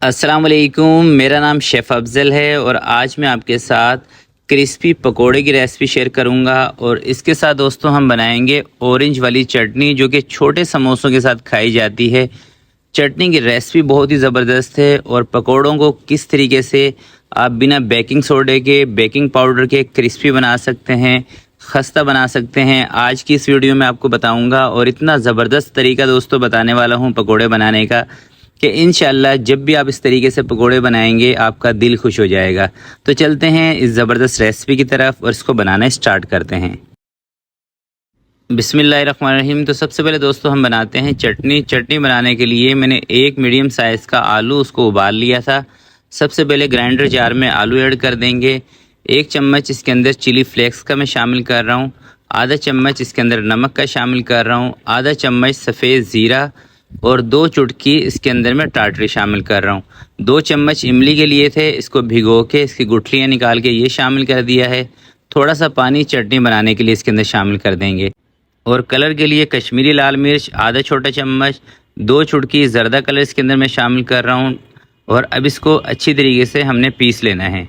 अस्सलाम वालेकुम, मेरा नाम शेफ़ अफ़ज़ल है और आज मैं आपके साथ क्रिस्पी पकोड़े की रेसिपी शेयर करूंगा। और इसके साथ दोस्तों हम बनाएंगे ऑरेंज वाली चटनी, जो कि छोटे समोसों के साथ खाई जाती है। चटनी की रेसिपी बहुत ही ज़बरदस्त है और पकोड़ों को किस तरीके से आप बिना बेकिंग सोडे के, बेकिंग पाउडर के क्रिस्पी बना सकते हैं, खस्ता बना सकते हैं, आज की इस वीडियो में आपको बताऊंगा। और इतना ज़बरदस्त तरीका दोस्तों बताने वाला हूं पकोड़े बनाने का कि इंशाल्लाह जब भी आप इस तरीके से पकोड़े बनाएंगे आपका दिल खुश हो जाएगा। तो चलते हैं इस ज़बरदस्त रेसिपी की तरफ और इसको बनाना स्टार्ट करते हैं। बिस्मिल्लाहिर्रहमानिर्रहीम। तो सबसे पहले दोस्तों हम बनाते हैं चटनी बनाने के लिए मैंने एक मीडियम साइज़ का आलू उसको उबाल लिया था। सबसे पहले ग्राइंडर जार में आलू ऐड कर देंगे। 1 चम्मच इसके अंदर चिली फ्लेक्स का मैं शामिल कर रहा हूँ, आधा चम्मच इसके अंदर नमक का शामिल कर रहा हूँ, आधा चम्मच सफ़ेद ज़ीरा और 2 चुटकी इसके अंदर मैं टाटरी शामिल कर रहा हूँ। 2 चम्मच इमली के लिए थे, इसको भिगो के इसकी गुठलियाँ निकाल के ये शामिल कर दिया है। थोड़ा सा पानी चटनी बनाने के लिए इसके अंदर शामिल कर देंगे। और कलर के लिए कश्मीरी लाल मिर्च आधा छोटा चम्मच, 2 चुटकी ज़र्दा कलर इसके अंदर मैं शामिल कर रहा हूँ। और अब इसको अच्छी तरीके से हमने पीस लेना है।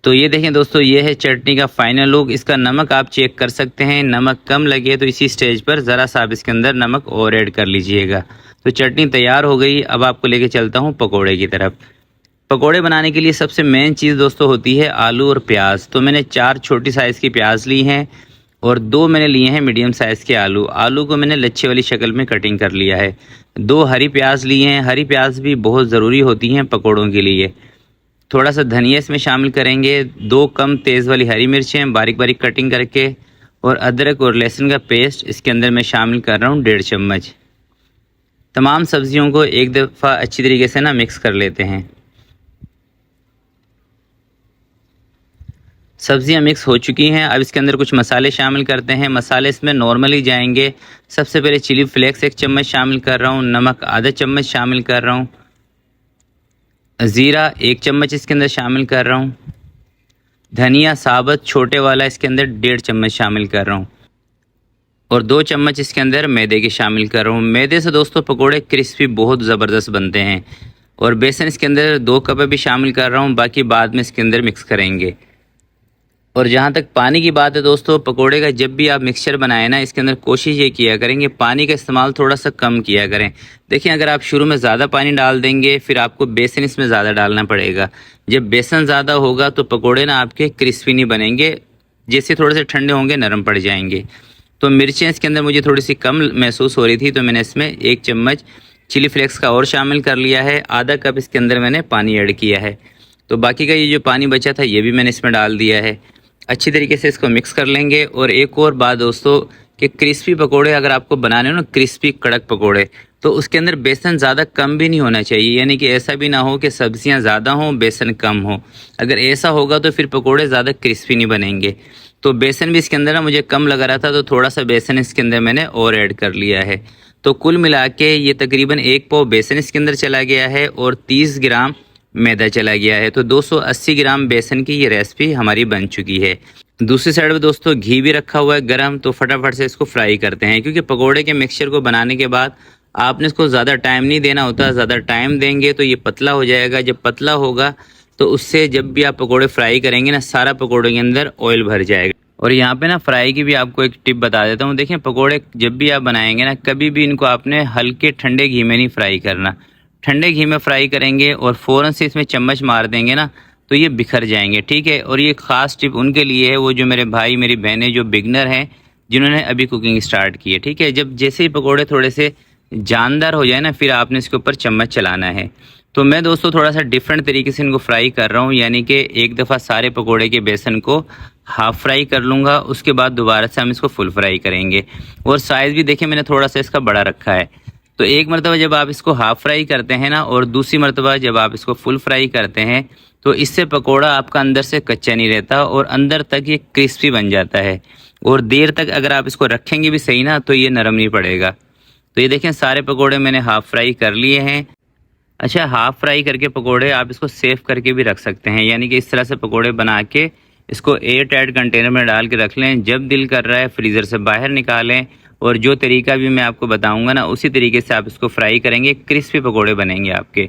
तो ये देखें दोस्तों, ये है चटनी का फाइनल लुक। इसका नमक आप चेक कर सकते हैं, नमक कम लगे तो इसी स्टेज पर ज़रा सा आप इसके अंदर नमक और ऐड कर लीजिएगा। तो चटनी तैयार हो गई। अब आपको लेके चलता हूँ पकोड़े की तरफ। पकोड़े बनाने के लिए सबसे मेन चीज़ दोस्तों होती है आलू और प्याज। तो मैंने 4 छोटी साइज़ की प्याज ली हैं और 2 मैंने लिए हैं मीडियम साइज़ के आलू। आलू को मैंने लच्छे वाली शक्ल में कटिंग कर लिया है। 2 हरी प्याज लिए हैं। हरी प्याज भी बहुत ज़रूरी होती हैं पकोड़ों के लिए। थोड़ा सा धनिया इसमें शामिल करेंगे। 2 कम तेज़ वाली हरी मिर्चें बारीक बारीक कटिंग करके, और अदरक और लहसुन का पेस्ट इसके अंदर मैं शामिल कर रहा हूँ 1.5 चम्मच। तमाम सब्जियों को एक दफ़ा अच्छी तरीके से मिक्स कर लेते हैं। सब्जियां मिक्स हो चुकी हैं। अब इसके अंदर कुछ मसाले शामिल करते हैं। मसाले इसमें नॉर्मली जाएंगे। सबसे पहले चिली फ्लेक्स 1 चम्मच शामिल कर रहा हूँ, नमक आधा चम्मच शामिल कर रहा हूँ, ज़ीरा 1 चम्मच इसके अंदर शामिल कर रहा हूँ, धनिया साबुत छोटे वाला इसके अंदर 1.5 चम्मच शामिल कर रहा हूँ, और 2 चम्मच इसके अंदर मैदे के शामिल कर रहा हूँ। मैदे से दोस्तों पकोड़े क्रिस्पी बहुत ज़बरदस्त बनते हैं। और बेसन इसके अंदर 2 कप भी शामिल कर रहा हूँ, बाकी बाद में इसके अंदर मिक्स करेंगे। और जहाँ तक पानी की बात है दोस्तों, पकोड़े का जब भी आप मिक्सचर बनाएं ना, इसके अंदर कोशिश ये किया करेंगे पानी का इस्तेमाल थोड़ा सा कम किया करें। देखिए, अगर आप शुरू में ज़्यादा पानी डाल देंगे फिर आपको बेसन इसमें ज़्यादा डालना पड़ेगा। जब बेसन ज़्यादा होगा तो पकोड़े ना आपके क्रिस्पी नहीं बनेंगे, जैसे थोड़े से ठंडे होंगे नरम पड़ जाएंगे। तो मिर्चें इसके अंदर मुझे थोड़ी सी कम महसूस हो रही थी, तो मैंने इसमें 1 चम्मच चिली फ्लेक्स का और शामिल कर लिया है। आधा कप इसके अंदर मैंने पानी ऐड किया है। तो बाकी का ये जो पानी बचा था ये भी मैंने इसमें डाल दिया है। अच्छी तरीके से इसको मिक्स कर लेंगे। और एक और बात दोस्तों, कि क्रिस्पी पकोड़े अगर आपको बनाने हो ना, क्रिस्पी कड़क पकोड़े, तो उसके अंदर बेसन ज़्यादा कम भी नहीं होना चाहिए। यानी कि ऐसा भी ना हो कि सब्जियां ज़्यादा हों बेसन कम हो। अगर ऐसा होगा तो फिर पकोड़े ज़्यादा क्रिस्पी नहीं बनेंगे। तो बेसन भी इसके अंदर ना मुझे कम लग रहा था, तो थोड़ा सा बेसन इसके अंदर मैंने और ऐड कर लिया है। तो कुल मिला के ये तकरीबन 1 पाव बेसन इसके अंदर चला गया है और 30 ग्राम मैदा चला गया है। तो 280 ग्राम बेसन की ये रेसिपी हमारी बन चुकी है। दूसरी साइड पे दोस्तों घी भी रखा हुआ है गरम, तो फटाफट से इसको फ्राई करते हैं। क्योंकि पकोड़े के मिक्सचर को बनाने के बाद आपने इसको ज़्यादा टाइम नहीं देना होता। ज़्यादा टाइम देंगे तो ये पतला हो जाएगा। जब पतला होगा तो उससे जब भी आप पकोड़े फ्राई करेंगे ना, सारा पकोड़े के अंदर ऑयल भर जाएगा। और यहाँ पे ना फ्राई की भी आपको एक टिप बता देता हूँ। देखें, पकोड़े जब भी आप बनाएंगे ना, कभी भी इनको आपने हल्के ठंडे घी में नहीं फ्राई करना। ठंडे घी में फ्राई करेंगे और फ़ौरन से इसमें चम्मच मार देंगे ना, तो ये बिखर जाएंगे। ठीक है। और ये ख़ास टिप उनके लिए है, वो जो मेरे भाई मेरी बहनें जो बिगनर हैं, जिन्होंने अभी कुकिंग स्टार्ट की है। ठीक है। जब जैसे ही पकोड़े थोड़े से जानदार हो जाए ना, फिर आपने इसके ऊपर चम्मच चलाना है। तो मैं दोस्तों थोड़ा सा डिफरेंट तरीके से इनको फ्राई कर रहा हूँ। यानी कि एक दफ़ा सारे पकोड़े के बेसन को हाफ़ फ्राई कर लूँगा, उसके बाद दोबारा से हम इसको फुल फ्राई करेंगे। और साइज़ भी देखें, मैंने थोड़ा सा इसका बड़ा रखा है। तो एक मरतबा जब आप इसको हाफ़ फ्राई करते हैं ना, और दूसरी मरतबा जब आप इसको फुल फ्राई करते हैं, तो इससे पकोड़ा आपका अंदर से कच्चा नहीं रहता और अंदर तक ये क्रिस्पी बन जाता है। और देर तक अगर आप इसको रखेंगे भी सही ना, तो ये नरम नहीं पड़ेगा। तो ये देखें, सारे पकोड़े मैंने हाफ़ फ्राई कर लिए हैं। अच्छा, हाफ़ फ्राई करके पकोड़े आप इसको सेव करके भी रख सकते हैं। यानी कि इस तरह से पकोड़े बना के इसको एयर टाइट कंटेनर में डाल के रख लें। जब दिल कर रहा है फ्रीज़र से बाहर निकालें और जो तरीका भी मैं आपको बताऊंगा ना, उसी तरीके से आप इसको फ्राई करेंगे, क्रिस्पी पकोड़े बनेंगे आपके।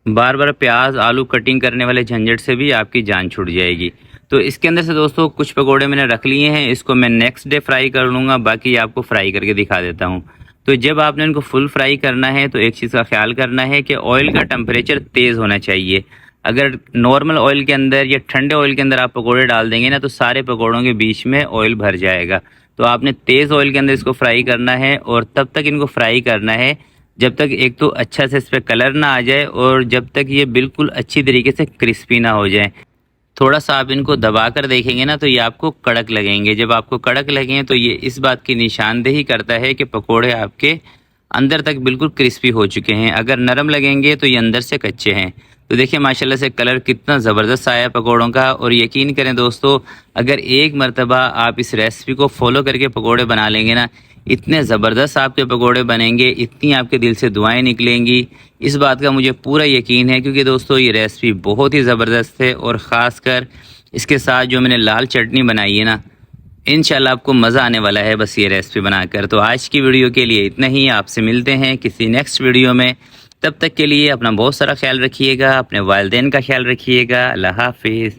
बार बार प्याज आलू कटिंग करने वाले झंझट से भी आपकी जान छूट जाएगी। तो इसके अंदर से दोस्तों कुछ पकोड़े मैंने रख लिए हैं, इसको मैं नेक्स्ट डे फ्राई कर लूँगा, बाकी आपको फ्राई करके दिखा देता हूँ। तो जब आपने इनको फुल फ्राई करना है तो एक चीज़ का ख्याल करना है कि ऑयल का टेम्परेचर तेज़ होना चाहिए। अगर नॉर्मल ऑयल के अंदर या ठंडे ऑयल के अंदर आप पकोड़े डाल देंगे ना, तो सारे पकोड़ों के बीच में ऑयल भर जाएगा। तो आपने तेज़ ऑयल के अंदर इसको फ्राई करना है और तब तक इनको फ्राई करना है जब तक एक तो अच्छा से इस पर कलर ना आ जाए और जब तक ये बिल्कुल अच्छी तरीके से क्रिस्पी ना हो जाए। थोड़ा सा आप इनको दबा कर देखेंगे ना तो ये आपको कड़क लगेंगे। जब आपको कड़क लगेंगे तो ये इस बात की निशानदेही करता है कि पकोड़े आपके अंदर तक बिल्कुल क्रिस्पी हो चुके हैं। अगर नरम लगेंगे तो ये अंदर से कच्चे हैं। तो देखिए माशाल्लाह से कलर कितना ज़बरदस्त आया पकोड़ों का। और यकीन करें दोस्तों, अगर एक मरतबा आप इस रेसिपी को फॉलो करके पकोड़े बना लेंगे ना, इतने ज़बरदस्त आपके पकोड़े बनेंगे, इतनी आपके दिल से दुआएं निकलेंगी, इस बात का मुझे पूरा यकीन है। क्योंकि दोस्तों ये रेसिपी बहुत ही ज़बरदस्त है और ख़ासकर इसके साथ जो मैंने लाल चटनी बनाई है ना, इंशाल्लाह आपको मज़ा आने वाला है बस ये रेसिपी बनाकर। तो आज की वीडियो के लिए इतना ही, आपसे मिलते हैं किसी नेक्स्ट वीडियो में। तब तक के लिए अपना बहुत सारा ख्याल रखिएगा, अपने वालिदैन का ख्याल रखिएगा। अल्लाह हाफिज़।